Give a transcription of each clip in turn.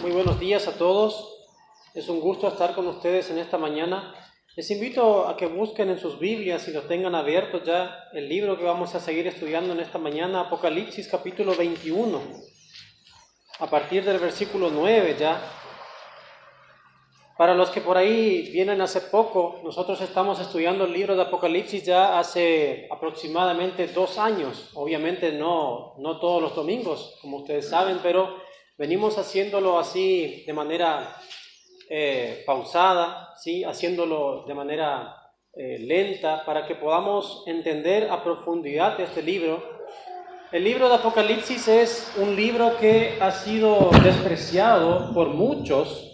Muy buenos días a todos. Es un gusto estar con ustedes en esta mañana. Les invito a que busquen en sus Biblias y lo tengan abierto ya el libro que vamos a seguir estudiando en esta mañana, Apocalipsis capítulo 21, a partir del versículo 9 ya. Para los que por ahí vienen hace poco, nosotros estamos estudiando el libro de Apocalipsis ya hace aproximadamente 2 años. Obviamente no todos los domingos, como ustedes saben, pero venimos haciéndolo así de manera pausada, ¿sí? Haciéndolo de manera lenta para que podamos entender a profundidad este libro. El libro de Apocalipsis es un libro que ha sido despreciado por muchos,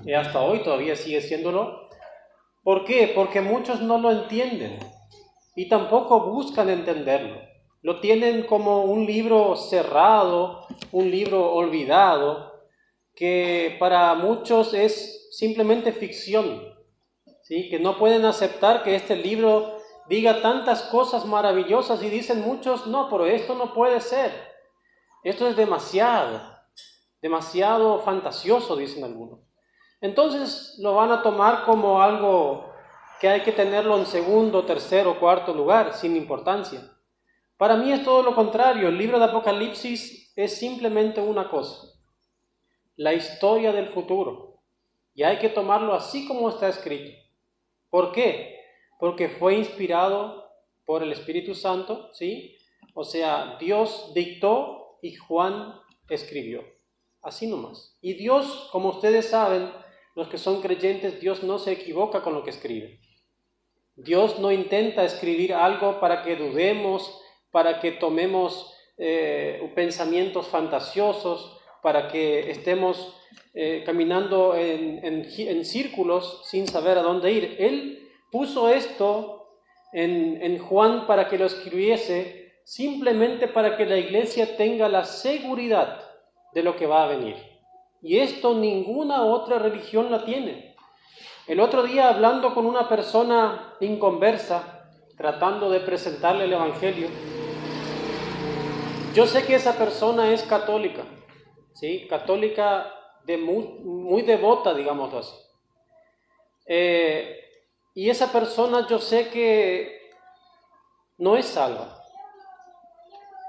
y hasta hoy todavía sigue siéndolo. ¿Por qué? Porque muchos no lo entienden y tampoco buscan entenderlo. Lo tienen como un libro cerrado, un libro olvidado, que para muchos es simplemente ficción, ¿sí? Que no pueden aceptar que este libro diga tantas cosas maravillosas y dicen muchos, no, pero esto no puede ser. Esto es demasiado fantasioso, dicen algunos. Entonces lo van a tomar como algo que hay que tenerlo en segundo, tercero, cuarto lugar, sin importancia. Para mí es todo lo contrario. El libro de Apocalipsis es simplemente una cosa: la historia del futuro. Y hay que tomarlo así como está escrito. ¿Por qué? Porque fue inspirado por el Espíritu Santo, ¿sí? O sea, Dios dictó y Juan escribió. Así nomás. Y Dios, como ustedes saben, los que son creyentes, Dios no se equivoca con lo que escribe. Dios no intenta escribir algo para que dudemos, para que tomemos pensamientos fantasiosos, para que estemos caminando en círculos sin saber a dónde ir. Él puso esto en Juan para que lo escribiese, simplemente para que la iglesia tenga la seguridad de lo que va a venir. Y esto ninguna otra religión la tiene. El otro día, hablando con una persona inconversa, tratando de presentarle el Evangelio, yo sé que esa persona es católica, ¿sí? Católica muy devota, digámoslo así. Y esa persona yo sé que no es salva.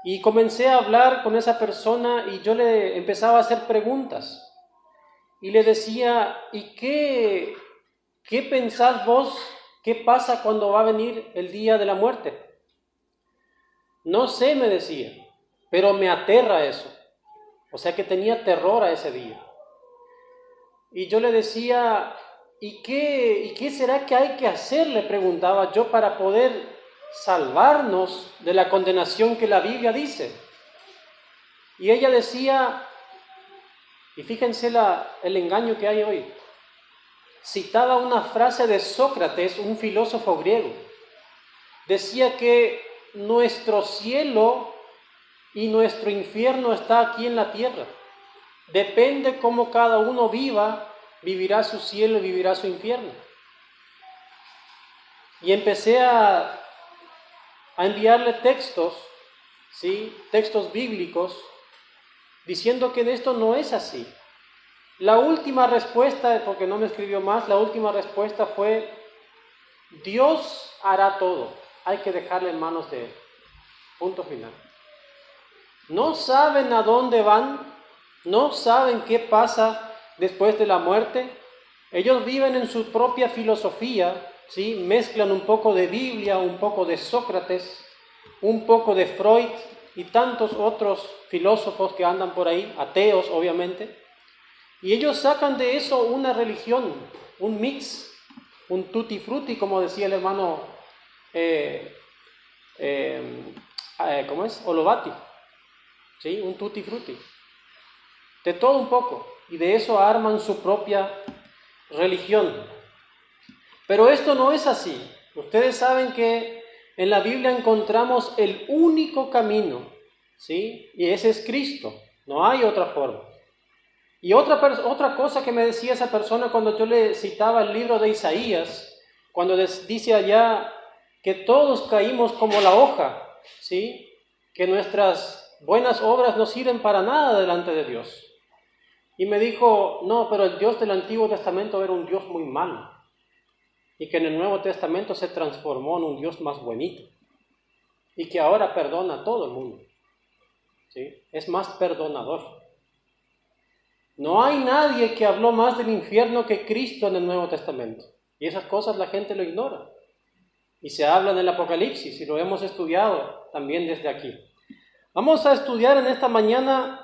Y comencé a hablar con esa persona y yo le empezaba a hacer preguntas. Y le decía, ¿y qué pensás vos? ¿Qué pasa cuando va a venir el día de la muerte? No sé, me decía, pero me aterra eso. O sea que tenía terror a ese día. Y yo le decía, ¿y qué será que hay que hacer? Le preguntaba yo, para poder salvarnos de la condenación que la Biblia dice. Y ella decía, y fíjense el engaño que hay hoy, citaba una frase de Sócrates, un filósofo griego. Decía que nuestro cielo y nuestro infierno está aquí en la tierra. Depende cómo cada uno vivirá su cielo y vivirá su infierno. Y empecé a enviarle textos, ¿sí? Textos bíblicos, diciendo que esto no es así. La última respuesta, porque no me escribió más, la última respuesta fue: Dios hará todo, hay que dejarle en manos de Él. Punto final. No saben a dónde van, no saben qué pasa después de la muerte. Ellos viven en su propia filosofía, ¿sí? Mezclan un poco de Biblia, un poco de Sócrates, un poco de Freud y tantos otros filósofos que andan por ahí, ateos obviamente. Y ellos sacan de eso una religión, un mix, un tutti frutti, como decía el hermano, ¿cómo es? Olovati, ¿sí? Un tutti frutti. De todo un poco. Y de eso arman su propia religión. Pero esto no es así. Ustedes saben que en la Biblia encontramos el único camino, ¿sí? Y ese es Cristo. No hay otra forma. Y otra cosa que me decía esa persona cuando yo le citaba el libro de Isaías, cuando dice allá que todos caímos como la hoja, ¿sí? Que nuestras buenas obras no sirven para nada delante de Dios. y me dijo, no, pero el Dios del Antiguo Testamento era un Dios muy malo, y que en el Nuevo Testamento se transformó en un Dios más bonito, y que ahora perdona a todo el mundo, ¿sí? Es más perdonador. No hay nadie que habló más del infierno que Cristo en el Nuevo Testamento, y esas cosas la gente lo ignora, y se habla en el Apocalipsis, y lo hemos estudiado también desde aquí. Vamos a estudiar en esta mañana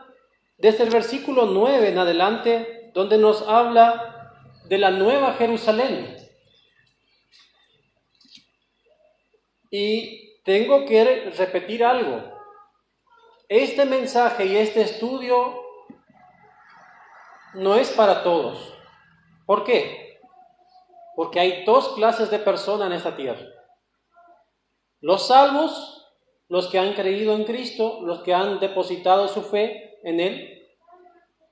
desde el versículo 9 en adelante, donde nos habla de la Nueva Jerusalén. Y tengo que repetir algo. Este mensaje y este estudio no es para todos. ¿Por qué? Porque hay dos clases de personas en esta tierra. Los salvos, los que han creído en Cristo, los que han depositado su fe en Él,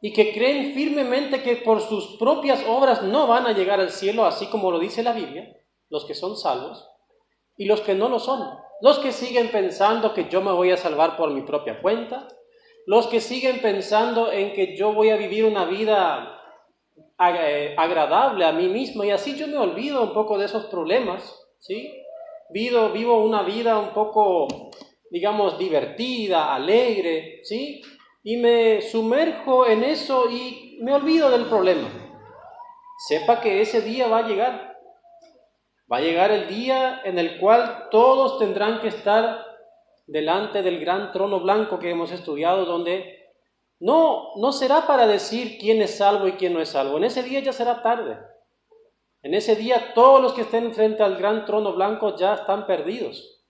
y que creen firmemente que por sus propias obras no van a llegar al cielo, así como lo dice la Biblia, los que son salvos, y los que no lo son, los que siguen pensando que yo me voy a salvar por mi propia cuenta, los que siguen pensando en que yo voy a vivir una vida agradable a mí mismo, y así yo me olvido un poco de esos problemas, ¿sí? Vivo una vida un poco, digamos, divertida, alegre, ¿sí? Y me sumerjo en eso y me olvido del problema. Sepa que ese día va a llegar. Va a llegar el día en el cual todos tendrán que estar delante del gran trono blanco que hemos estudiado, donde no será para decir quién es salvo y quién no es salvo. En ese día ya será tarde. En ese día todos los que estén frente al gran trono blanco ya están perdidos.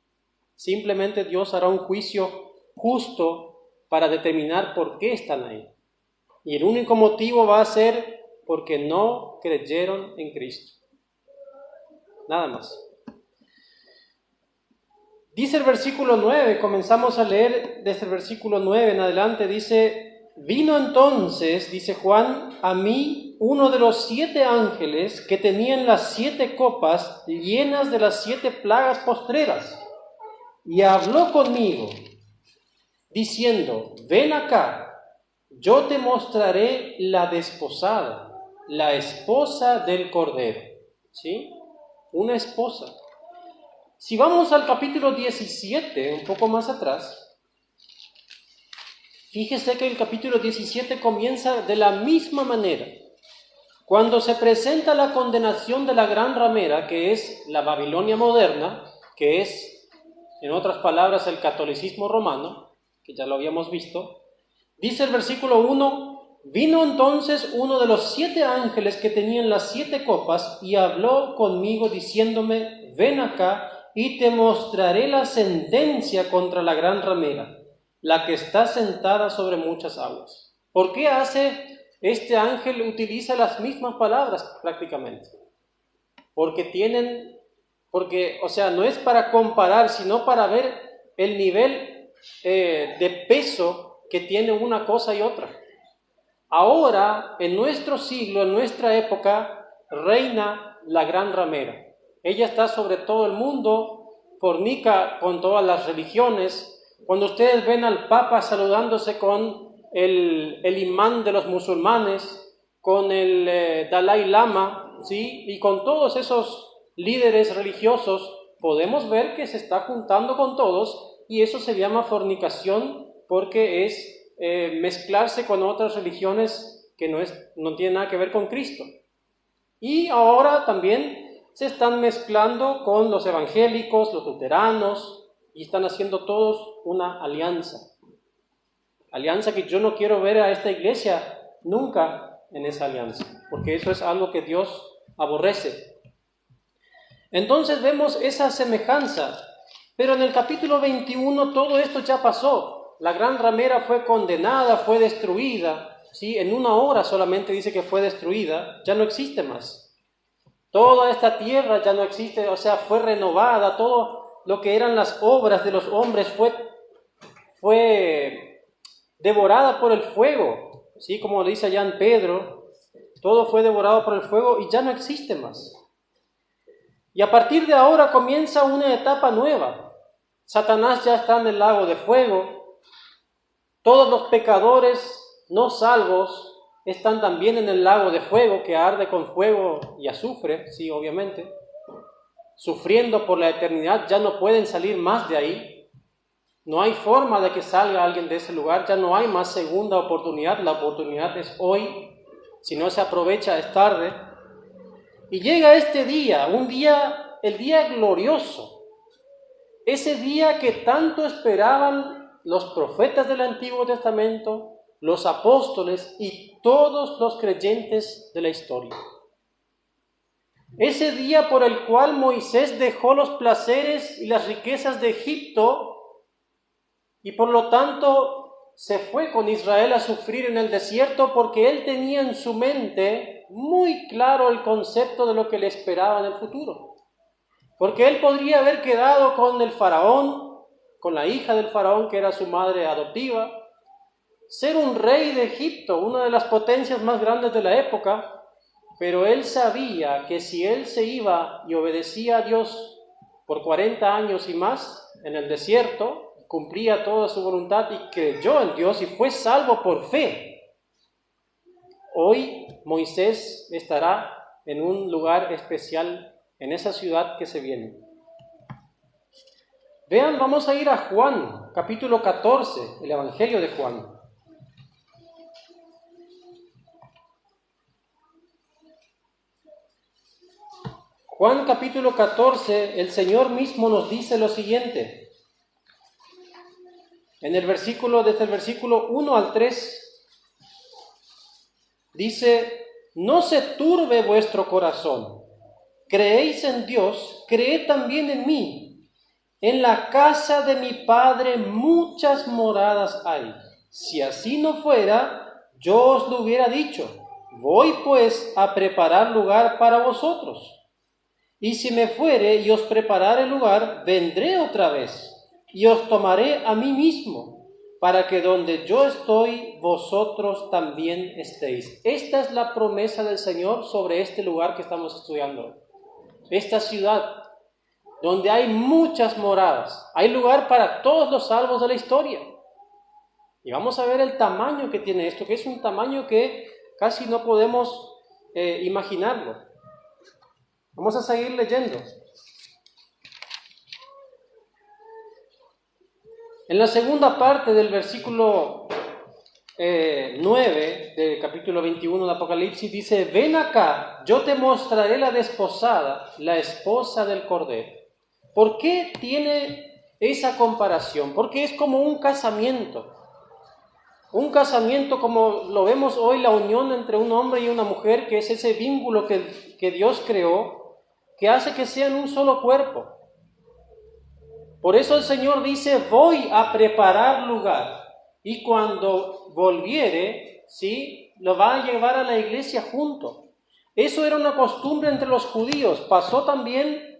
Simplemente Dios hará un juicio justo para determinar por qué están ahí. Y el único motivo va a ser porque no creyeron en Cristo. Nada más. Dice el versículo 9, comenzamos a leer desde el versículo 9 en adelante, dice, vino entonces, dice Juan, a mí uno de los 7 ángeles que tenían las 7 copas llenas de las 7 plagas postreras, y habló conmigo, diciendo, ven acá, yo te mostraré la desposada, la esposa del Cordero. ¿Sí? Una esposa. Si vamos al capítulo 17, un poco más atrás, fíjese que el capítulo 17 comienza de la misma manera. Cuando se presenta la condenación de la gran ramera, que es la Babilonia moderna, que es, en otras palabras, el catolicismo romano, que ya lo habíamos visto, dice el versículo 1, vino entonces uno de los 7 ángeles que tenían las 7 copas y habló conmigo diciéndome, ven acá y te mostraré la sentencia contra la gran ramera, la que está sentada sobre muchas aguas. ¿Por qué hace este ángel? Utiliza las mismas palabras prácticamente. O sea, no es para comparar, sino para ver el nivel de peso que tiene una cosa y otra. Ahora, en nuestro siglo, en nuestra época, reina la gran ramera. Ella está sobre todo el mundo, fornica con todas las religiones. Cuando ustedes ven al Papa saludándose con el imán de los musulmanes, con el Dalai Lama, ¿sí? Y con todos esos líderes religiosos, podemos ver que se está juntando con todos, y eso se llama fornicación porque es mezclarse con otras religiones que no tienen nada que ver con Cristo. Y ahora también se están mezclando con los evangélicos, los luteranos, y están haciendo todos una alianza. Alianza que yo no quiero ver a esta iglesia nunca en esa alianza, porque eso es algo que Dios aborrece. Entonces vemos esa semejanza, pero en el capítulo 21 todo esto ya pasó. La gran ramera fue condenada, fue destruida, ¿sí? En 1 hora solamente dice que fue destruida, ya no existe más. Toda esta tierra ya no existe, o sea, fue renovada, todo lo que eran las obras de los hombres fue devorada por el fuego, ¿sí? Como lo dice allá en Pedro, todo fue devorado por el fuego y ya no existe más. Y a partir de ahora comienza una etapa nueva. Satanás ya está en el lago de fuego. Todos los pecadores no salvos están también en el lago de fuego que arde con fuego y azufre, sí, obviamente, sufriendo por la eternidad, ya no pueden salir más de ahí. No hay forma de que salga alguien de ese lugar, ya no hay más segunda oportunidad, la oportunidad es hoy, si no se aprovecha es tarde. Y llega este día, el día glorioso, ese día que tanto esperaban los profetas del Antiguo Testamento, los apóstoles y todos los creyentes de la historia. Ese día por el cual Moisés dejó los placeres y las riquezas de Egipto y por lo tanto se fue con Israel a sufrir en el desierto porque él tenía en su mente muy claro el concepto de lo que le esperaba en el futuro. Porque él podría haber quedado con el faraón, con la hija del faraón que era su madre adoptiva, ser un rey de Egipto, una de las potencias más grandes de la época, pero él sabía que si él se iba y obedecía a Dios por 40 años y más en el desierto, cumplía toda su voluntad y creyó en Dios y fue salvo por fe, hoy Moisés estará en un lugar especial en esa ciudad que se viene. Vean, vamos a ir a Juan, capítulo 14, el Evangelio de Juan. Juan capítulo 14, el Señor mismo nos dice lo siguiente. Desde el versículo 1 al 3, dice: no se turbe vuestro corazón. Creéis en Dios, creed también en mí. En la casa de mi Padre muchas moradas hay. Si así no fuera, yo os lo hubiera dicho. Voy pues a preparar lugar para vosotros. Y si me fuere y os preparare lugar, vendré otra vez y os tomaré a mí mismo, para que donde yo estoy, vosotros también estéis. Esta es la promesa del Señor sobre este lugar que estamos estudiando. Esta ciudad, donde hay muchas moradas, hay lugar para todos los salvos de la historia. Y vamos a ver el tamaño que tiene esto, que es un tamaño que casi no podemos imaginarlo. Vamos a seguir leyendo. En la segunda parte del versículo 9 del capítulo 21 de Apocalipsis dice: ven acá, yo te mostraré la desposada, la esposa del Cordero. ¿Por qué tiene esa comparación? Porque es como un casamiento. Un casamiento como lo vemos hoy, la unión entre un hombre y una mujer, que es ese vínculo que Dios creó, que hace que sean un solo cuerpo. Por eso el Señor dice: voy a preparar lugar, y cuando volviere, ¿sí?, lo va a llevar a la iglesia junto. Eso era una costumbre entre los judíos. Pasó también,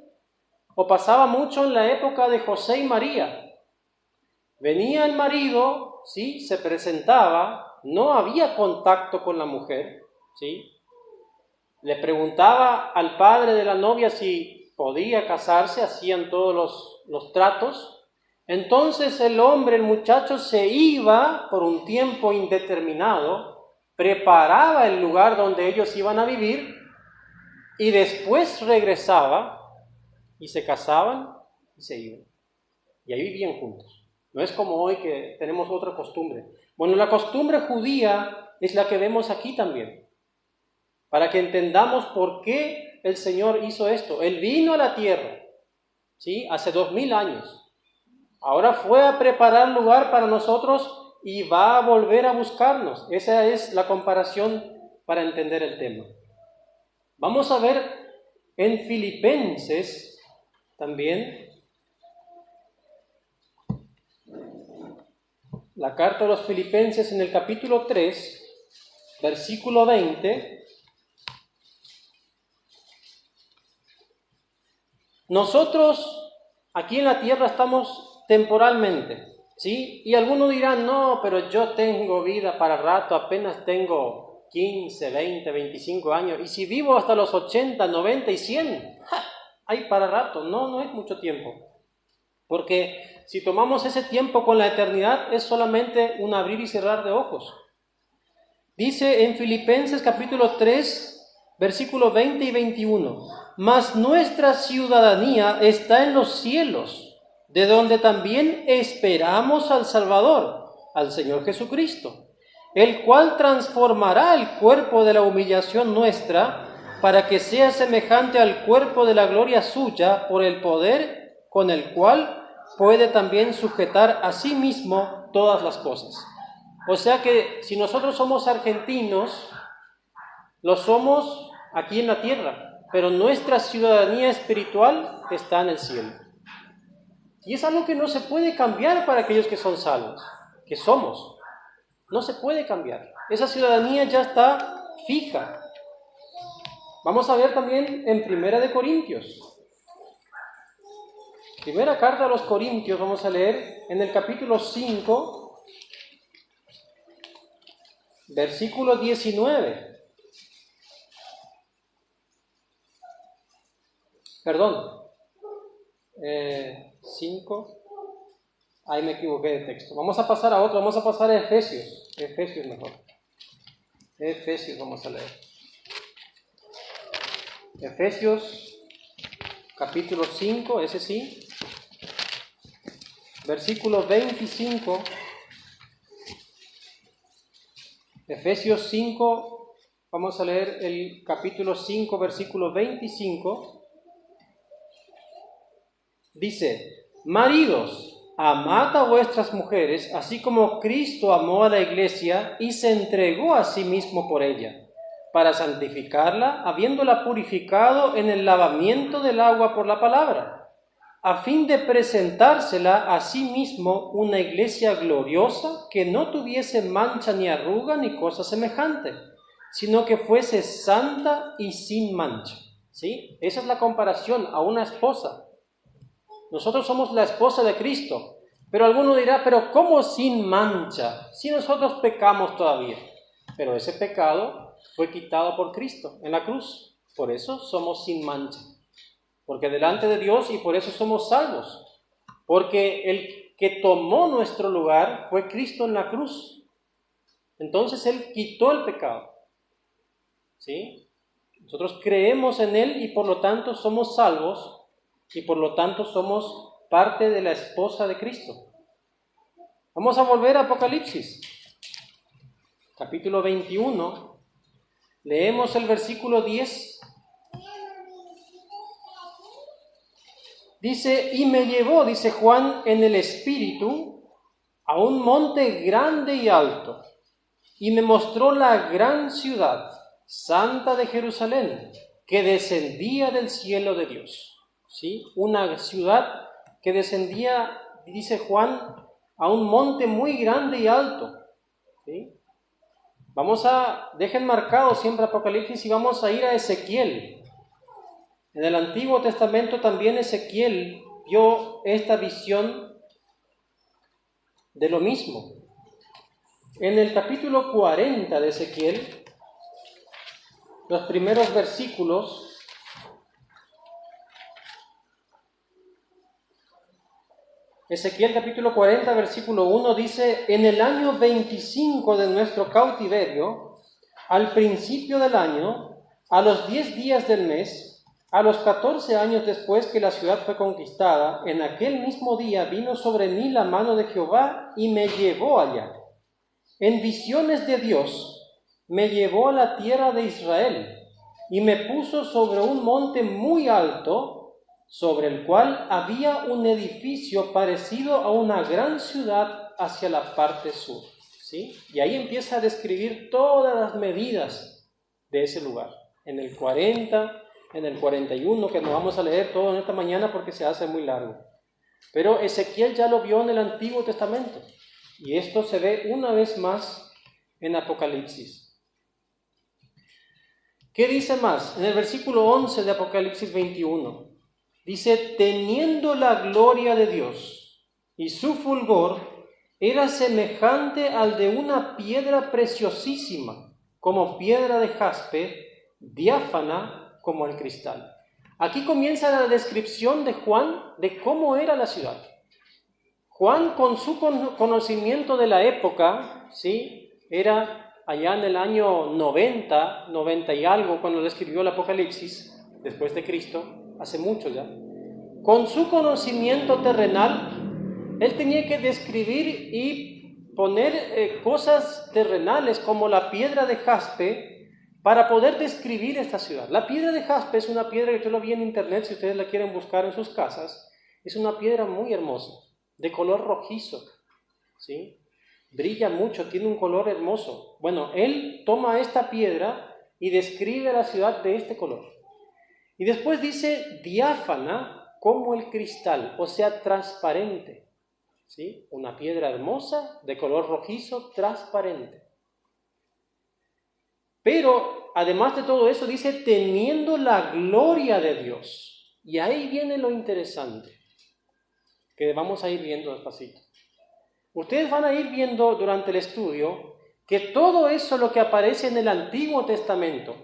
o pasaba mucho en la época de José y María. Venía el marido, ¿sí?, se presentaba, no había contacto con la mujer, ¿sí?, le preguntaba al padre de la novia si podía casarse, hacían todos los tratos. Entonces el muchacho se iba por un tiempo indeterminado, preparaba el lugar donde ellos iban a vivir y después regresaba y se casaban y se iban. Y ahí vivían juntos. No es como hoy que tenemos otra costumbre. Bueno, la costumbre judía es la que vemos aquí también. Para que entendamos por qué el Señor hizo esto. Él vino a la tierra, ¿sí?, hace 2000 años. Ahora fue a preparar lugar para nosotros y va a volver a buscarnos. Esa es la comparación para entender el tema. Vamos a ver en Filipenses también. La carta a los Filipenses en el capítulo 3, versículo 20. Nosotros aquí en la tierra estamos temporalmente, ¿sí? Y algunos dirán: no, pero yo tengo vida para rato, apenas tengo 15, 20, 25 años. Y si vivo hasta los 80, 90 y 100, hay para rato. No, no es mucho tiempo. Porque si tomamos ese tiempo con la eternidad, es solamente un abrir y cerrar de ojos. Dice en Filipenses capítulo 3, versículos 20 y 21, mas nuestra ciudadanía está en los cielos, de donde también esperamos al Salvador, al Señor Jesucristo, el cual transformará el cuerpo de la humillación nuestra para que sea semejante al cuerpo de la gloria suya por el poder con el cual puede también sujetar a sí mismo todas las cosas. O sea que si nosotros somos argentinos, lo somos aquí en la tierra, pero nuestra ciudadanía espiritual está en el cielo. Y es algo que no se puede cambiar para aquellos que son salvos, que somos. No se puede cambiar. Esa ciudadanía ya está fija. Vamos a ver también en Primera de Corintios. Primera carta a los Corintios, vamos a leer en el capítulo 5, versículo 19. Perdón. 5. Ahí me equivoqué de texto. Vamos a pasar a otro. Vamos a pasar a Efesios. Efesios mejor. Efesios vamos a leer. Efesios capítulo 5, ese sí. Versículo 25. Efesios 5, vamos a leer el capítulo 5, versículo 25. Dice, maridos, amad a vuestras mujeres, así como Cristo amó a la iglesia y se entregó a sí mismo por ella, para santificarla, habiéndola purificado en el lavamiento del agua por la palabra, a fin de presentársela a sí mismo una iglesia gloriosa, que no tuviese mancha ni arruga ni cosa semejante, sino que fuese santa y sin mancha. ¿Sí? Esa es la comparación a una esposa. Nosotros somos la esposa de Cristo, pero alguno dirá, pero ¿cómo sin mancha? Si nosotros pecamos todavía. Pero ese pecado fue quitado por Cristo en la cruz, por eso somos sin mancha. Porque delante de Dios y por eso somos salvos. Porque el que tomó nuestro lugar fue Cristo en la cruz. Entonces Él quitó el pecado. ¿Sí? Nosotros creemos en Él y por lo tanto somos salvos y por lo tanto somos parte de la esposa de Cristo. Vamos a volver a Apocalipsis, capítulo 21. Leemos el versículo 10. Dice, y me llevó, dice Juan, en el Espíritu, a un monte grande y alto, y me mostró la gran ciudad, santa de Jerusalén, que descendía del cielo de Dios. ¿Sí? Una ciudad que descendía, dice Juan, a un monte muy grande y alto. ¿Sí? Dejen marcado siempre Apocalipsis y vamos a ir a Ezequiel. En el Antiguo Testamento también Ezequiel vio esta visión de lo mismo. En el capítulo 40 de Ezequiel, los primeros versículos, Ezequiel capítulo 40, versículo 1 dice, en el año 25 de nuestro cautiverio, al principio del año, a los 10 días del mes, a los 14 años después que la ciudad fue conquistada, en aquel mismo día vino sobre mí la mano de Jehová y me llevó allá. En visiones de Dios me llevó a la tierra de Israel y me puso sobre un monte muy alto, sobre el cual había un edificio parecido a una gran ciudad hacia la parte sur. ¿Sí? Y ahí empieza a describir todas las medidas de ese lugar. En el 40, en el 41, que no vamos a leer todo en esta mañana porque se hace muy largo. Pero Ezequiel ya lo vio en el Antiguo Testamento. Y esto se ve una vez más en Apocalipsis. ¿Qué dice más? En el versículo 11 de Apocalipsis 21. Dice, teniendo la gloria de Dios y su fulgor era semejante al de una piedra preciosísima, como piedra de jaspe, diáfana como el cristal. Aquí comienza la descripción de Juan de cómo era la ciudad. Juan, con su conocimiento de la época, ¿sí? Era allá en el año 90 y algo, cuando él escribió el Apocalipsis, después de Cristo, hace mucho ya, con su conocimiento terrenal, él tenía que describir y poner cosas terrenales como la piedra de jaspe para poder describir esta ciudad. La piedra de jaspe es una piedra que yo lo vi en internet, si ustedes la quieren buscar en sus casas, es una piedra muy hermosa, de color rojizo, ¿sí? Brilla mucho, tiene un color hermoso. Bueno, él toma esta piedra y describe la ciudad de este color. Y después dice diáfana como el cristal, o sea, transparente, ¿sí? Una piedra hermosa, de color rojizo, transparente. Pero, además de todo eso, dice teniendo la gloria de Dios. Y ahí viene lo interesante, que vamos a ir viendo despacito. Ustedes van a ir viendo durante el estudio que todo eso lo que aparece en el Antiguo Testamento,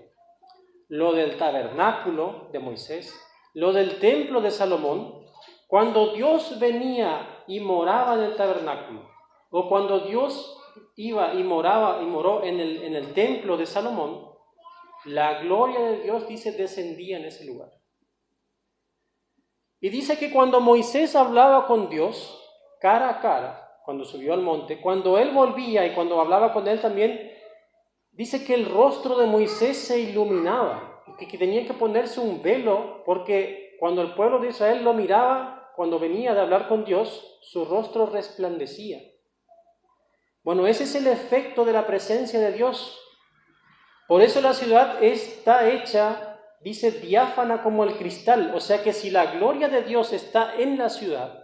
lo del tabernáculo de Moisés, lo del templo de Salomón, cuando Dios venía y moraba en el tabernáculo, o cuando Dios iba y moró en el templo de Salomón, la gloria de Dios, dice, descendía en ese lugar. Y dice que cuando Moisés hablaba con Dios, cara a cara, cuando subió al monte, cuando él volvía y cuando hablaba con él también, dice que el rostro de Moisés se iluminaba, y que tenía que ponerse un velo, porque cuando el pueblo de Israel lo miraba, cuando venía de hablar con Dios, su rostro resplandecía. Bueno, ese es el efecto de la presencia de Dios. Por eso la ciudad está hecha, dice, diáfana como el cristal, o sea que si la gloria de Dios está en la ciudad,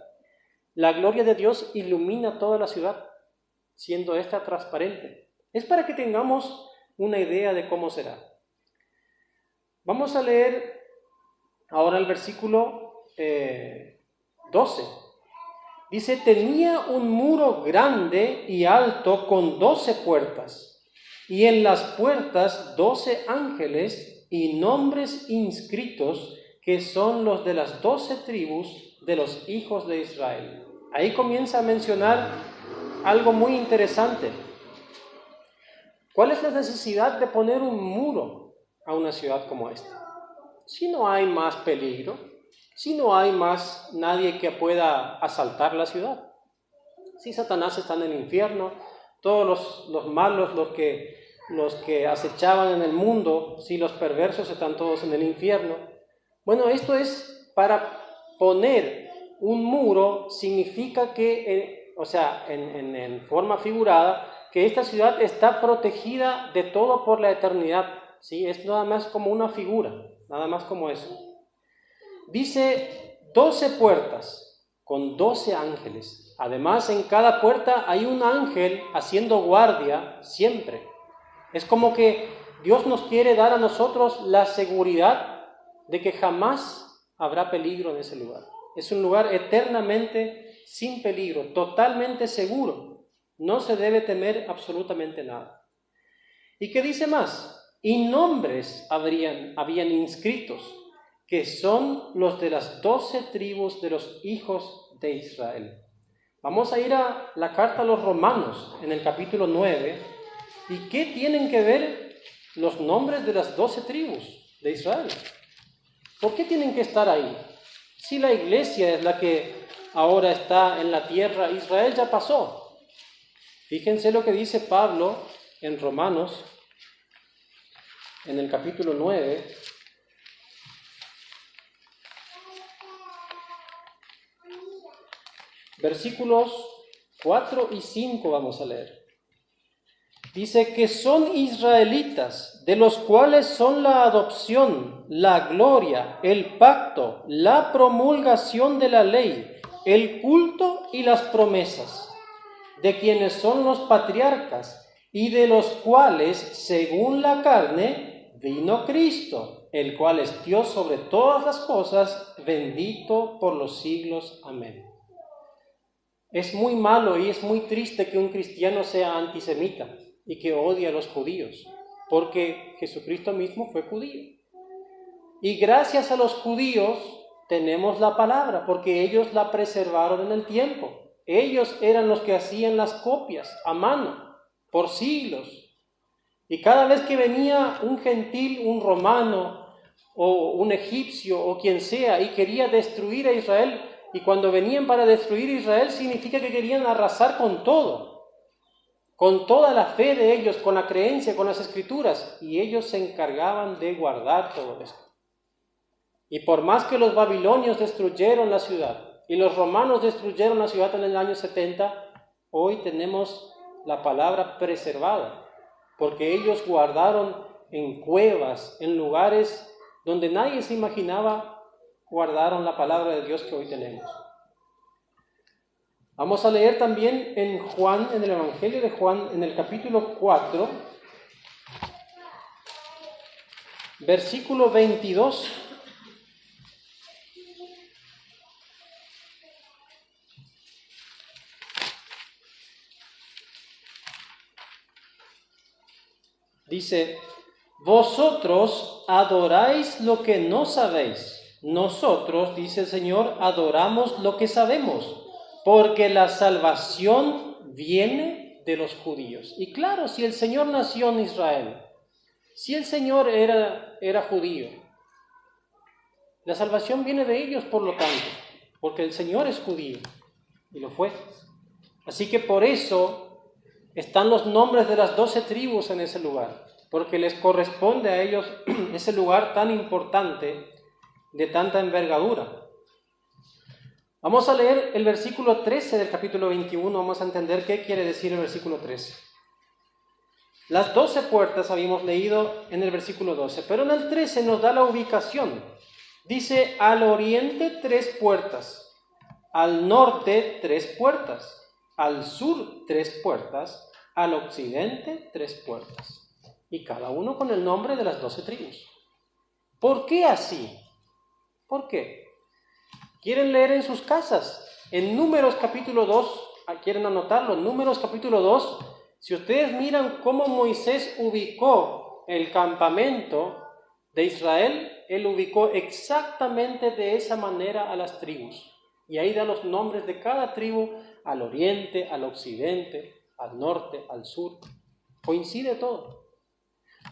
la gloria de Dios ilumina toda la ciudad, siendo esta transparente. Es para que tengamos una idea de cómo será. Vamos a leer ahora el versículo 12. Dice, tenía un muro grande y alto con 12 puertas, y en las puertas 12 ángeles y nombres inscritos, que son los de las 12 tribus de los hijos de Israel. Ahí comienza a mencionar algo muy interesante. ¿Cuál es la necesidad de poner un muro a una ciudad como esta? Si no hay más peligro, si no hay más nadie que pueda asaltar la ciudad. Si Satanás está en el infierno, todos los malos, los que acechaban en el mundo, si los perversos están todos en el infierno. Bueno, esto es para poner un muro, significa que, en forma figurada, que esta ciudad está protegida de todo por la eternidad, ¿sí? Es nada más como una figura, nada más como eso. Dice 12 puertas con 12 ángeles. Además, en cada puerta hay un ángel haciendo guardia siempre. Es como que Dios nos quiere dar a nosotros la seguridad de que jamás habrá peligro en ese lugar. Es un lugar eternamente sin peligro, totalmente seguro. No se debe temer absolutamente nada. ¿Y qué dice más? Y nombres habían inscritos, que son los de las 12 tribus de los hijos de Israel. Vamos a ir a la carta a los Romanos, en el capítulo 9. ¿Y qué tienen que ver los nombres de las 12 tribus de Israel? ¿Por qué tienen que estar ahí? Si la iglesia es la que ahora está en la tierra, Israel ya pasó. Fíjense lo que dice Pablo en Romanos, en el capítulo 9. Versículos 4 y 5 vamos a leer. Dice que son israelitas, de los cuales son la adopción, la gloria, el pacto, la promulgación de la ley, el culto y las promesas, de quienes son los patriarcas, y de los cuales, según la carne, vino Cristo, el cual es Dios sobre todas las cosas, bendito por los siglos. Amén. Es muy malo y es muy triste que un cristiano sea antisemita y que odie a los judíos, porque Jesucristo mismo fue judío. Y gracias a los judíos tenemos la palabra, porque ellos la preservaron en el tiempo. Ellos eran los que hacían las copias a mano por siglos. Y cada vez que venía un gentil, un romano o un egipcio o quien sea y quería destruir a Israel, y cuando venían para destruir a Israel significa que querían arrasar con todo, con toda la fe de ellos, con la creencia, con las escrituras, y ellos se encargaban de guardar todo esto. Y por más que los babilonios destruyeron la ciudad y los romanos destruyeron la ciudad en el año 70, hoy tenemos la palabra preservada, porque ellos guardaron en cuevas, en lugares donde nadie se imaginaba, guardaron la palabra de Dios que hoy tenemos. Vamos a leer también en Juan, en el Evangelio de Juan, en el capítulo 4, versículo 22. Dice: vosotros adoráis lo que no sabéis. Nosotros, dice el Señor, adoramos lo que sabemos, porque la salvación viene de los judíos. Y claro, si el Señor nació en Israel, si el Señor era judío, la salvación viene de ellos, por lo tanto, porque el Señor es judío, y lo fue. Así que por eso están los nombres de las 12 tribus en ese lugar, porque les corresponde a ellos ese lugar tan importante, de tanta envergadura. Vamos a leer el versículo 13 del capítulo 21, vamos a entender qué quiere decir el versículo 13. Las 12 puertas habíamos leído en el versículo 12, pero en el 13 nos da la ubicación. Dice: al oriente 3 puertas, al norte 3 puertas, al sur 3 puertas, al occidente 3 puertas, y cada uno con el nombre de las 12 tribus. ¿Por qué así? ¿Por qué? ¿Quieren leer en sus casas? En Números capítulo 2, ¿quieren anotarlo? Números capítulo 2, si ustedes miran cómo Moisés ubicó el campamento de Israel, él ubicó exactamente de esa manera a las tribus. Y ahí da los nombres de cada tribu, al oriente, al occidente, al norte, al sur. Coincide todo.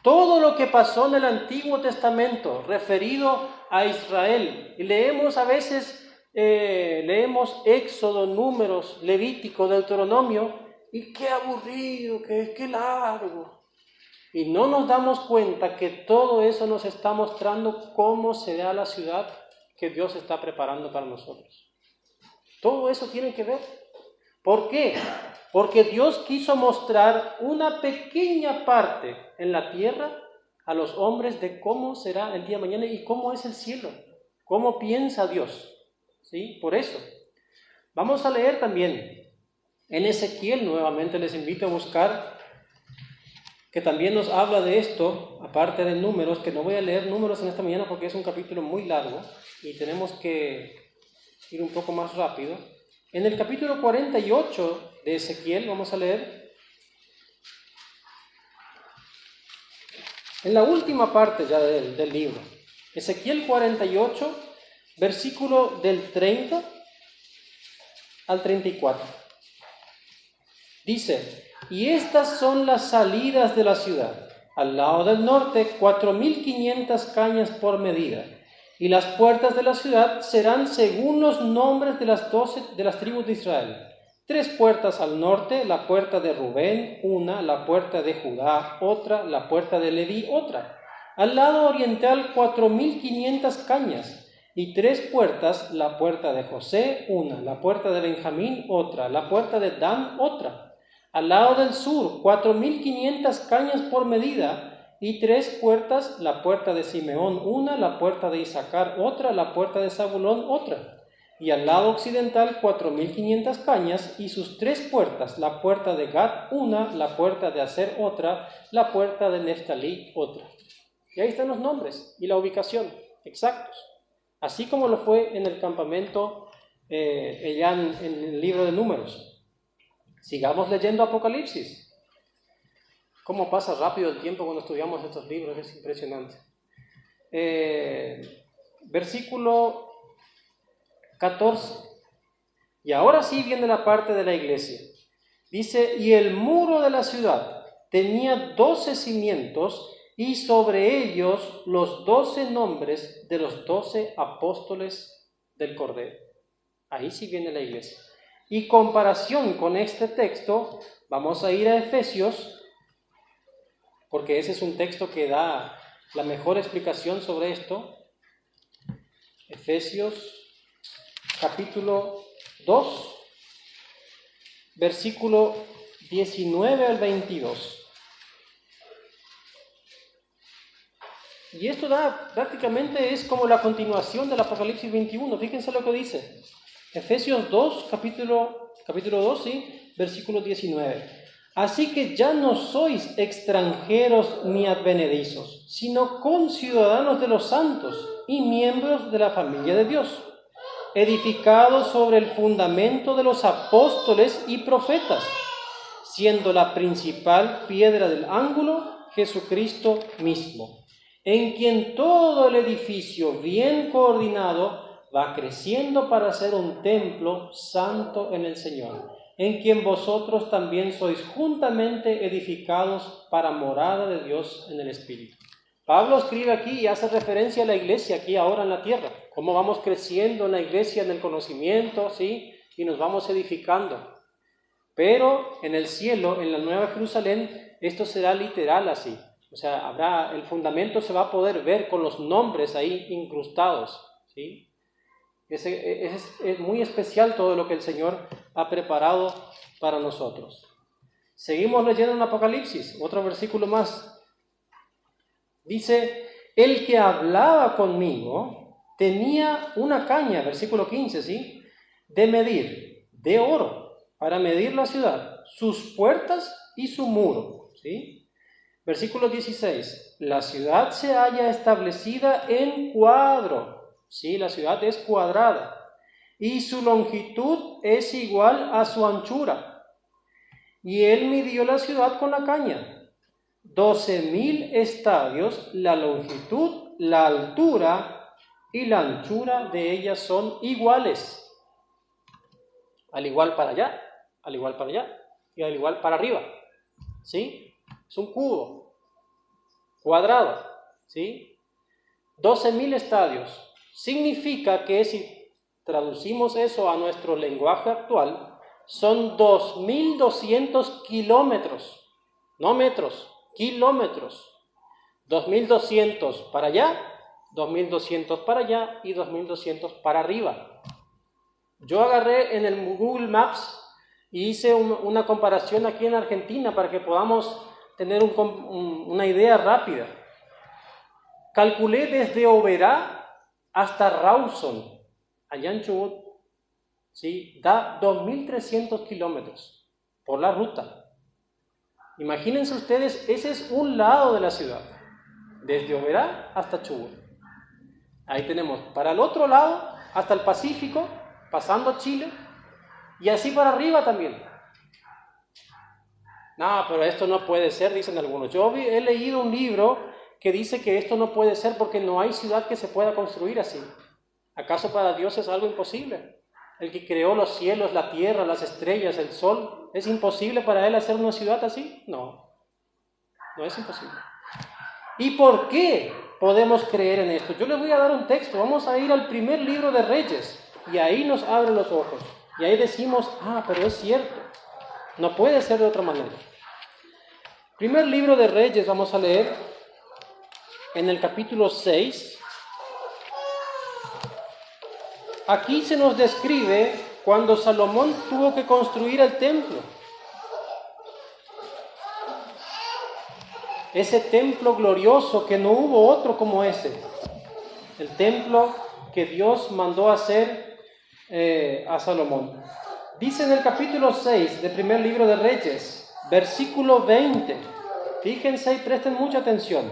Todo lo que pasó en el Antiguo Testamento referido a Israel. Y leemos a veces, leemos Éxodo, Números, Levítico, Deuteronomio, y qué aburrido, qué largo. Y no nos damos cuenta que todo eso nos está mostrando cómo será la ciudad que Dios está preparando para nosotros. Todo eso tiene que ver. ¿Por qué? Porque Dios quiso mostrar una pequeña parte en la tierra a los hombres de cómo será el día de mañana y cómo es el cielo, cómo piensa Dios. ¿Sí? Por eso. Vamos a leer también en Ezequiel, nuevamente les invito a buscar, que también nos habla de esto, aparte de Números, que no voy a leer Números en esta mañana porque es un capítulo muy largo y tenemos que ir un poco más rápido. En el capítulo 48 de Ezequiel, vamos a leer, en la última parte ya del libro, Ezequiel 48, versículo del 30 al 34. Dice: y estas son las salidas de la ciudad. Al lado del norte, 4,500 cañas por medida. Y las puertas de la ciudad serán según los nombres de las 12 de las tribus de Israel. 3 puertas al norte: la puerta de Rubén, una; la puerta de Judá, otra; la puerta de Leví, otra. Al lado oriental, 4,500 cañas. Y 3 puertas: la puerta de José, una; la puerta de Benjamín, otra; la puerta de Dan, otra. Al lado del sur, 4,500 cañas por medida. Y 3 puertas: la puerta de Simeón, una; la puerta de Isaacar, otra; la puerta de Zabulón, otra. Y al lado occidental, 4,500 cañas y sus 3 puertas: la puerta de Gad, una; la puerta de Aser, otra; la puerta de Neftalí, otra. Y ahí están los nombres y la ubicación exactos, así como lo fue en el campamento allá en el libro de Números. Sigamos leyendo Apocalipsis. Cómo pasa rápido el tiempo cuando estudiamos estos libros, es impresionante. Versículo 14. Y ahora sí viene la parte de la iglesia. Dice: y el muro de la ciudad tenía 12 cimientos y sobre ellos los 12 nombres de los 12 apóstoles del Cordero. Ahí sí viene la iglesia. Y comparación con este texto, vamos a ir a Efesios, porque ese es un texto que da la mejor explicación sobre esto. Efesios capítulo 2, versículo 19 al 22. Y esto prácticamente es como la continuación del Apocalipsis 21. Fíjense lo que dice. Efesios 2, capítulo 2, ¿sí? Versículo 19. Así que ya no sois extranjeros ni advenedizos, sino conciudadanos de los santos y miembros de la familia de Dios, edificados sobre el fundamento de los apóstoles y profetas, siendo la principal piedra del ángulo Jesucristo mismo, en quien todo el edificio bien coordinado va creciendo para ser un templo santo en el Señor, en quien vosotros también sois juntamente edificados para morada de Dios en el Espíritu. Pablo escribe aquí y hace referencia a la iglesia aquí ahora en la tierra, cómo vamos creciendo en la iglesia en el conocimiento, ¿sí? Y nos vamos edificando. Pero en el cielo, en la Nueva Jerusalén, esto será literal así. O sea, el fundamento se va a poder ver con los nombres ahí incrustados, ¿sí? Es muy especial todo lo que el Señor ha preparado para nosotros. Seguimos leyendo en Apocalipsis, otro versículo más. Dice, el que hablaba conmigo tenía una caña, versículo 15, ¿sí? De medir, de oro, para medir la ciudad, sus puertas y su muro, ¿sí? Versículo 16, la ciudad se halla establecida en cuadro, ¿sí? La ciudad es cuadrada y su longitud es igual a su anchura. Y él midió la ciudad con la caña. 12,000 estadios, la longitud, la altura y la anchura de ellas son iguales. Al igual para allá, al igual para allá y al igual para arriba. ¿Sí? Es un cubo cuadrado. ¿Sí? 12,000 estadios. Significa que si traducimos eso a nuestro lenguaje actual, son 2,200 kilómetros, no metros. Kilómetros, 2,200 para allá, 2,200 para allá y 2,200 para arriba. Yo agarré en el Google Maps y hice una comparación aquí en Argentina para que podamos tener una idea rápida. Calculé desde Oberá hasta Rawson, allá en Chubut, ¿sí? Da 2,300 kilómetros por la ruta. Imagínense ustedes, ese es un lado de la ciudad, desde Oberá hasta Chubut. Ahí tenemos para el otro lado, hasta el Pacífico, pasando Chile, y así para arriba también. No, pero esto no puede ser, dicen algunos. Yo he leído un libro que dice que esto no puede ser porque no hay ciudad que se pueda construir así. ¿Acaso para Dios es algo imposible? El que creó los cielos, la tierra, las estrellas, el sol, ¿es imposible para Él hacer una ciudad así? No, no es imposible. ¿Y por qué podemos creer en esto? Yo les voy a dar un texto, vamos a ir al primer libro de Reyes, y ahí nos abre los ojos, y ahí decimos, pero es cierto, no puede ser de otra manera. Primer libro de Reyes, vamos a leer en el capítulo 6. Aquí se nos describe cuando Salomón tuvo que construir el templo. Ese templo glorioso que no hubo otro como ese. El templo que Dios mandó hacer a Salomón. Dice en el capítulo 6 del primer libro de Reyes, versículo 20. Fíjense y presten mucha atención.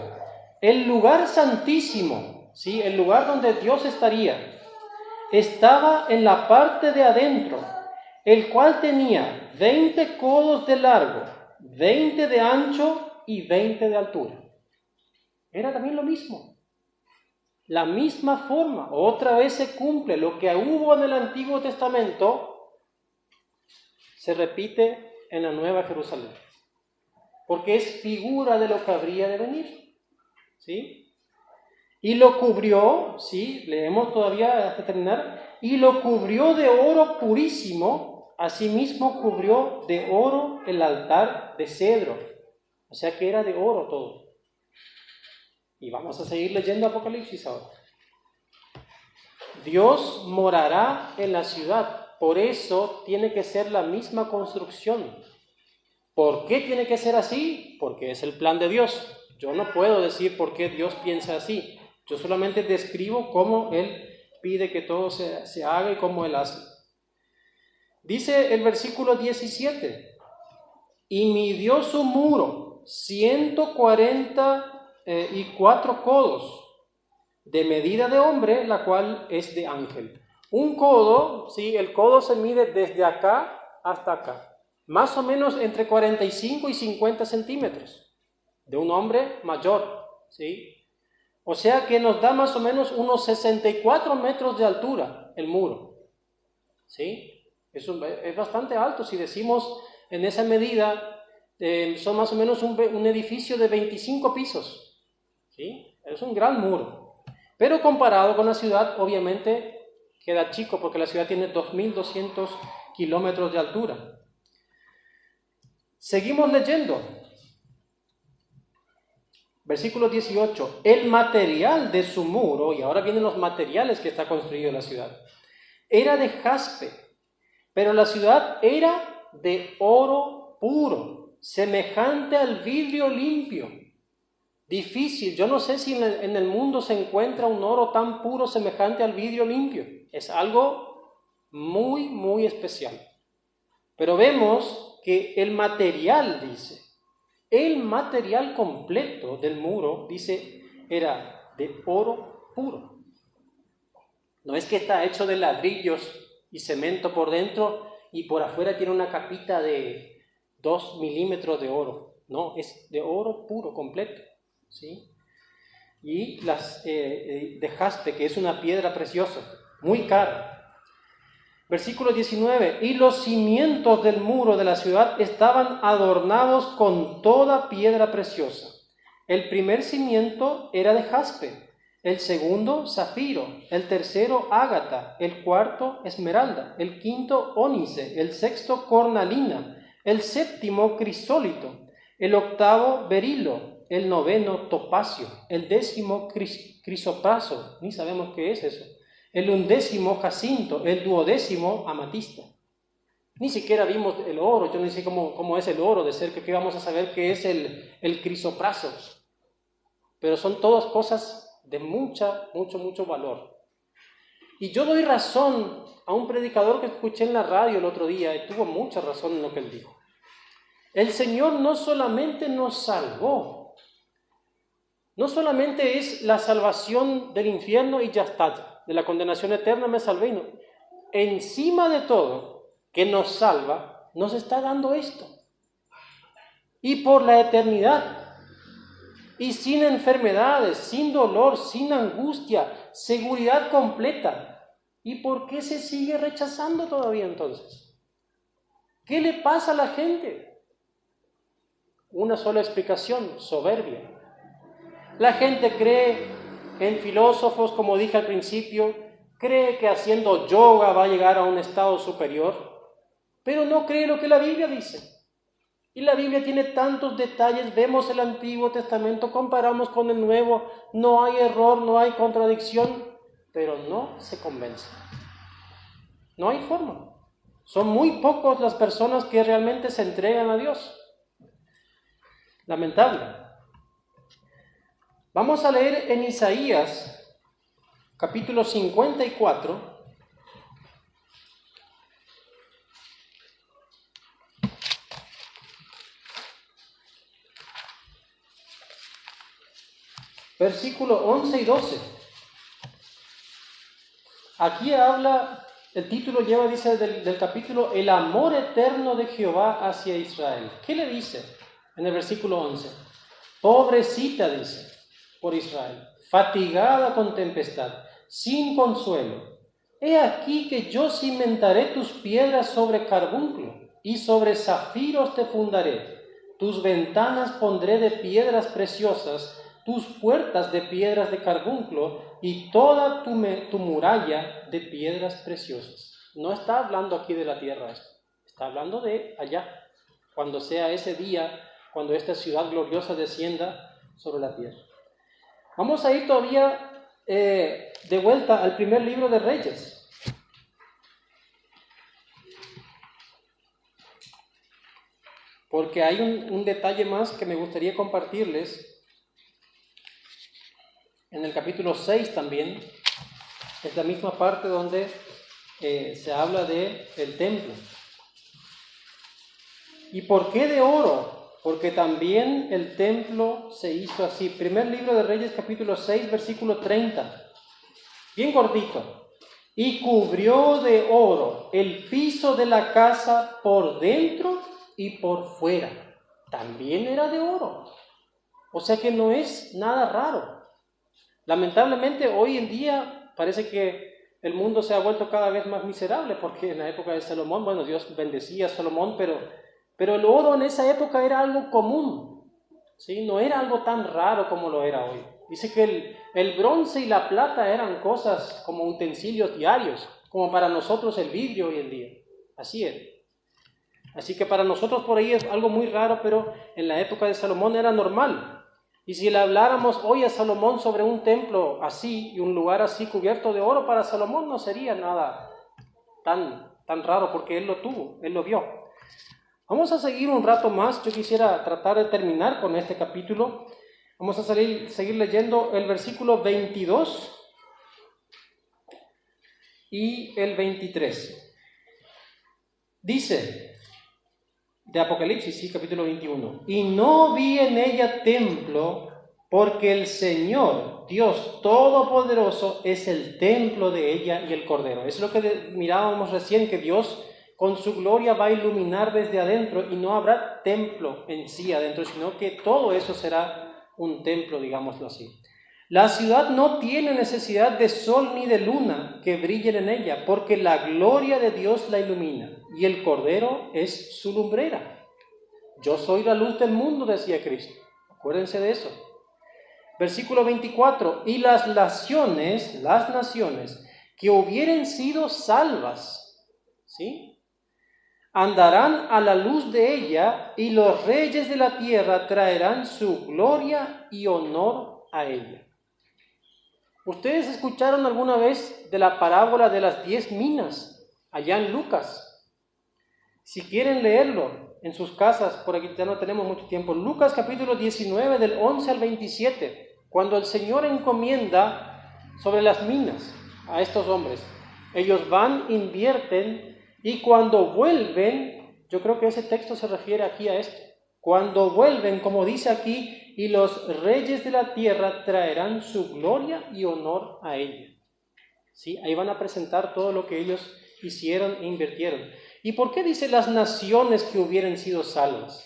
El lugar santísimo, ¿sí? El lugar donde Dios estaría, estaba en la parte de adentro, el cual tenía 20 codos de largo, 20 de ancho y 20 de altura. Era también lo mismo, la misma forma. Otra vez se cumple lo que hubo en el Antiguo Testamento, se repite en la Nueva Jerusalén. porque es figura de lo que habría de venir. ¿Sí? Y lo cubrió, ¿sí? Leemos todavía hasta terminar, y lo cubrió de oro purísimo, asimismo cubrió de oro el altar de cedro. O sea que era de oro todo. Y vamos a seguir leyendo Apocalipsis ahora. Dios morará en la ciudad, por eso tiene que ser la misma construcción. ¿Por qué tiene que ser así? Porque es el plan de Dios. Yo no puedo decir por qué Dios piensa así. Yo solamente describo cómo Él pide que todo se haga y cómo Él hace. Dice el versículo 17, y midió su muro 144 codos, de medida de hombre, la cual es de ángel. Un codo, ¿sí? El codo se mide desde acá hasta acá, más o menos entre 45 y 50 centímetros, de un hombre mayor, ¿sí? O sea que nos da más o menos unos 64 metros de altura el muro, ¿sí? Es bastante alto. Si decimos en esa medida, son más o menos un edificio de 25 pisos, ¿sí? Es un gran muro. Pero comparado con la ciudad, obviamente queda chico, porque la ciudad tiene 2.200 kilómetros de altura. Seguimos leyendo. Versículo 18. El material de su muro, y ahora vienen los materiales que está construido la ciudad, era de jaspe, pero la ciudad era de oro puro, semejante al vidrio limpio. Difícil, yo no sé si en el mundo se encuentra un oro tan puro semejante al vidrio limpio. Es algo muy, muy especial. Pero vemos que el material, dice, el material completo del muro, dice, era de oro puro. No es que está hecho de ladrillos y cemento por dentro y por afuera tiene una capita de 2 milímetros de oro. No, es de oro puro, completo. ¿Sí? Y de jaspe, que es una piedra preciosa, muy cara. Versículo 19, y los cimientos del muro de la ciudad estaban adornados con toda piedra preciosa. El primer cimiento era de jaspe, el segundo zafiro, el tercero ágata, el cuarto esmeralda, el quinto ónice, el sexto cornalina, el séptimo crisólito, el octavo berilo, el noveno topacio, el décimo crisopraso, ni sabemos qué es eso, el undécimo jacinto, el duodécimo amatista. Ni siquiera vimos el oro, yo no sé cómo es el oro de cerca, que vamos a saber qué es el crisopraso. Pero son todas cosas de mucho valor. Y yo doy razón a un predicador que escuché en la radio el otro día, y tuvo mucha razón en lo que él dijo. El Señor no solamente nos salvó, no solamente es la salvación del infierno y ya está, de la condenación eterna me salvé, no. Encima de todo, que nos salva, nos está dando esto. Y por la eternidad, y sin enfermedades, sin dolor, sin angustia, seguridad completa. ¿Y por qué se sigue rechazando todavía entonces? ¿Qué le pasa a la gente? Una sola explicación: soberbia. La gente cree en filósofos, como dije al principio, cree que haciendo yoga va a llegar a un estado superior, pero no cree lo que la Biblia dice. Y la Biblia tiene tantos detalles, vemos el Antiguo Testamento, comparamos con el Nuevo, no hay error, no hay contradicción, pero no se convence. No hay forma. Son muy pocos las personas que realmente se entregan a Dios. Lamentable. Vamos a leer en Isaías, capítulo 54, versículo 11 y 12. Aquí habla, el título lleva, dice del capítulo, el amor eterno de Jehová hacia Israel. ¿Qué le dice en el versículo 11? Pobrecita, dice, por Israel, fatigada con tempestad, sin consuelo. He aquí que yo cimentaré tus piedras sobre carbunclo, y sobre zafiros te fundaré. Tus ventanas pondré de piedras preciosas, tus puertas de piedras de carbunclo y toda tu muralla de piedras preciosas. No está hablando aquí de la tierra esto, está hablando de allá, cuando sea ese día, cuando esta ciudad gloriosa descienda sobre la tierra. Vamos a ir todavía de vuelta al primer libro de Reyes. Porque hay un detalle más que me gustaría compartirles. En el capítulo 6 también, es la misma parte donde se habla del templo. ¿Y por qué de oro? Porque también el templo se hizo así. Primer libro de Reyes, capítulo 6, versículo 30. Bien gordito. Y cubrió de oro el piso de la casa por dentro y por fuera. También era de oro. O sea que no es nada raro. Lamentablemente hoy en día parece que el mundo se ha vuelto cada vez más miserable, porque en la época de Salomón, bueno, Dios bendecía a Salomón, pero el oro en esa época era algo común, ¿sí? No era algo tan raro como lo era hoy. Dice que el bronce y la plata eran cosas como utensilios diarios, como para nosotros el vidrio hoy en día. Así era. Así que para nosotros por ahí es algo muy raro, pero en la época de Salomón era normal. Y si le habláramos hoy a Salomón sobre un templo así y un lugar así cubierto de oro, para Salomón no sería nada tan raro, porque él lo tuvo, él lo vio. Vamos a seguir un rato más. Yo quisiera tratar de terminar con este capítulo. Vamos a seguir leyendo el versículo 22 y el 23. Dice, de Apocalipsis, sí, capítulo 21. Y no vi en ella templo, porque el Señor, Dios Todopoderoso, es el templo de ella y el Cordero. Es lo que mirábamos recién, que Dios con su gloria va a iluminar desde adentro y no habrá templo en sí adentro, sino que todo eso será un templo, digámoslo así. La ciudad no tiene necesidad de sol ni de luna que brillen en ella, porque la gloria de Dios la ilumina y el Cordero es su lumbrera. Yo soy la luz del mundo, decía Cristo. Acuérdense de eso. Versículo 24. Y las naciones que hubieren sido salvas, ¿sí?, andarán a la luz de ella, y los reyes de la tierra traerán su gloria y honor a ella. ¿Ustedes escucharon alguna vez de la parábola de las 10 minas allá en Lucas? Si quieren leerlo en sus casas, por aquí ya no tenemos mucho tiempo. Lucas capítulo 19 del 11 al 27, cuando el Señor encomienda sobre las minas a estos hombres. Ellos van, invierten, y cuando vuelven, yo creo que ese texto se refiere aquí a esto. Cuando vuelven, como dice aquí, y los reyes de la tierra traerán su gloria y honor a ella. ¿Sí? Ahí van a presentar todo lo que ellos hicieron e invirtieron. ¿Y por qué dice las naciones que hubieran sido salvas?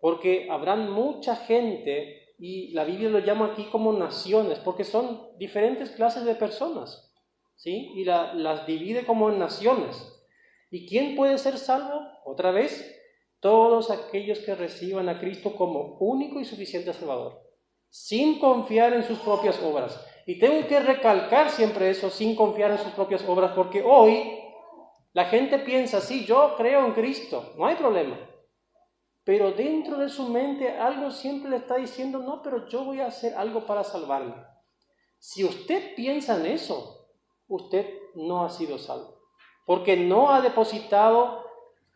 Porque habrán mucha gente, y la Biblia lo llama aquí como naciones, porque son diferentes clases de personas. ¿Sí? Y las divide como en naciones. ¿Y quién puede ser salvo? Otra vez, todos aquellos que reciban a Cristo como único y suficiente Salvador, sin confiar en sus propias obras. Y tengo que recalcar siempre eso, sin confiar en sus propias obras, porque hoy la gente piensa, sí, yo creo en Cristo, no hay problema. Pero dentro de su mente algo siempre le está diciendo, no, pero yo voy a hacer algo para salvarme. Si usted piensa en eso, usted no ha sido salvo, porque no ha depositado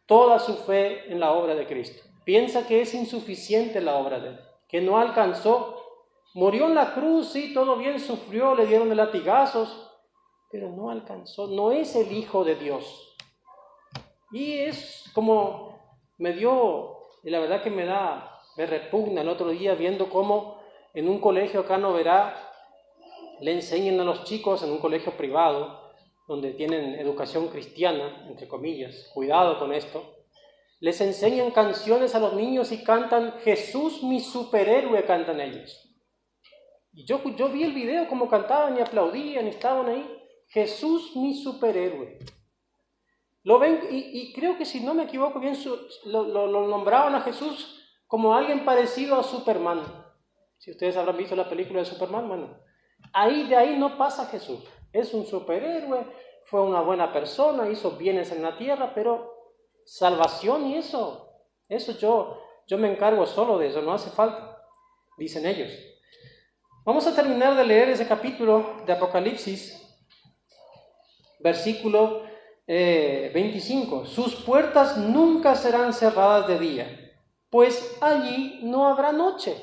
toda su fe en la obra de Cristo. Piensa que es insuficiente la obra de Él, que no alcanzó. Murió en la cruz, sí, todo bien, sufrió, le dieron de latigazos, pero no alcanzó, no es el Hijo de Dios. Y es como y la verdad que me repugna el otro día viendo cómo en un colegio acá no verá, le enseñan a los chicos en un colegio privado, donde tienen educación cristiana, entre comillas, cuidado con esto, les enseñan canciones a los niños y cantan Jesús mi superhéroe, cantan ellos. Y yo vi el video como cantaban y aplaudían y estaban ahí, Jesús mi superhéroe. Lo ven, y creo que si no me equivoco bien, lo nombraban a Jesús como alguien parecido a Superman. Si ustedes habrán visto la película de Superman, bueno, de ahí no pasa Jesús. Es un superhéroe, fue una buena persona, hizo bienes en la tierra, pero salvación y eso yo me encargo solo de eso, no hace falta, dicen ellos. Vamos a terminar de leer ese capítulo de Apocalipsis, versículo 25. Sus puertas nunca serán cerradas de día, pues allí no habrá noche.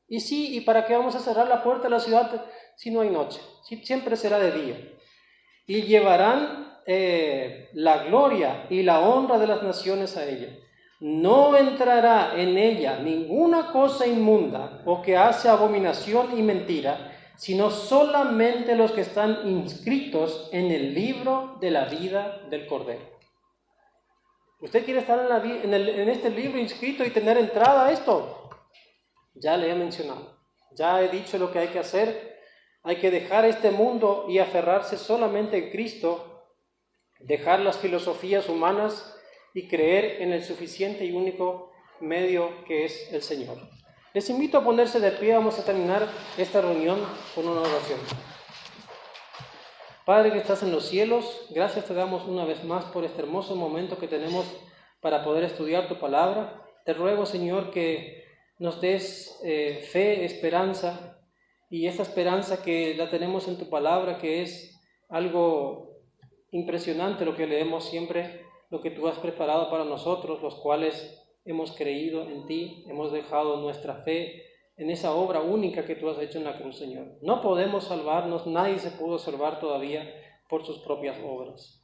¿Y para qué vamos a cerrar la puerta de la ciudad si no hay noche? Siempre será de día. Y llevarán la gloria y la honra de las naciones a ella. No entrará en ella ninguna cosa inmunda o que hace abominación y mentira, sino solamente los que están inscritos en el libro de la vida del Cordero. ¿Usted quiere estar en este libro inscrito y tener entrada a esto? Ya le he mencionado, ya he dicho lo que hay que hacer. Hay que dejar este mundo y aferrarse solamente en Cristo, dejar las filosofías humanas y creer en el suficiente y único medio que es el Señor. Les invito a ponerse de pie. Vamos a terminar esta reunión con una oración. Padre que estás en los cielos, gracias te damos una vez más por este hermoso momento que tenemos para poder estudiar tu palabra. Te ruego, Señor, que nos des fe, esperanza, y esta esperanza que la tenemos en tu palabra, que es algo impresionante lo que leemos siempre, lo que tú has preparado para nosotros, los cuales hemos creído en ti, hemos dejado nuestra fe en esa obra única que tú has hecho en la cruz, Señor. No podemos salvarnos, nadie se pudo salvar todavía por sus propias obras.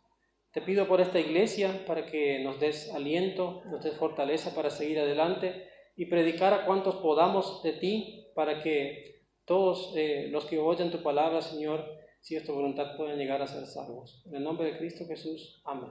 Te pido por esta iglesia para que nos des aliento, nos des fortaleza para seguir adelante y predicar a cuantos podamos de ti, para que todos los que oyen tu palabra, Señor, si es tu voluntad, puedan llegar a ser salvos. En el nombre de Cristo Jesús. Amén.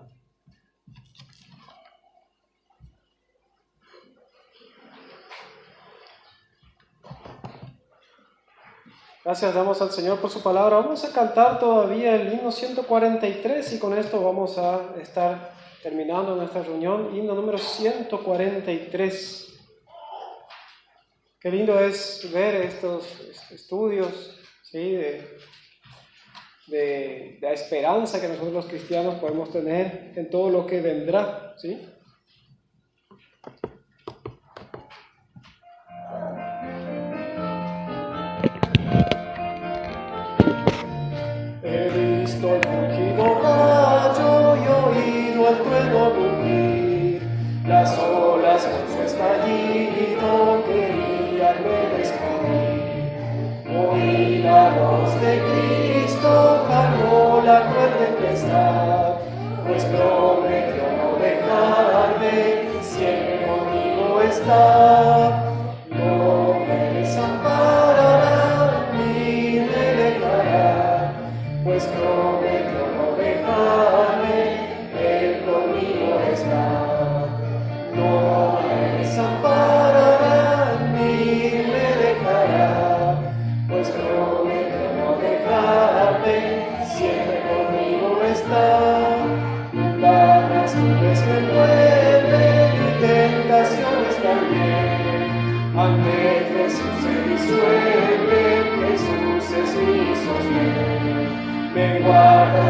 Gracias damos al Señor por su palabra. Vamos a cantar todavía el himno 143 y con esto vamos a estar terminando nuestra reunión. Himno número 143. Qué lindo es ver estos estudios, ¿sí? de la esperanza que nosotros los cristianos podemos tener en todo lo que vendrá, ¿sí? He visto el rugido rayo y oído el trueno rugir, las olas con su estallido queríanme destruir. Oí la voz de Cristo, calmó la cruel tempestad, pues prometió no dejarme, siempre conmigo está. No me desamparará ni me dejará, pues prometió no dejarme, Él conmigo está. No me desamparará ni me dejará, pues prometió no dejarme, siempre conmigo está. Las nubes me envuelven y tentaciones también, ante Jesús se disuelven, Jesús es mi sostén. Me guarda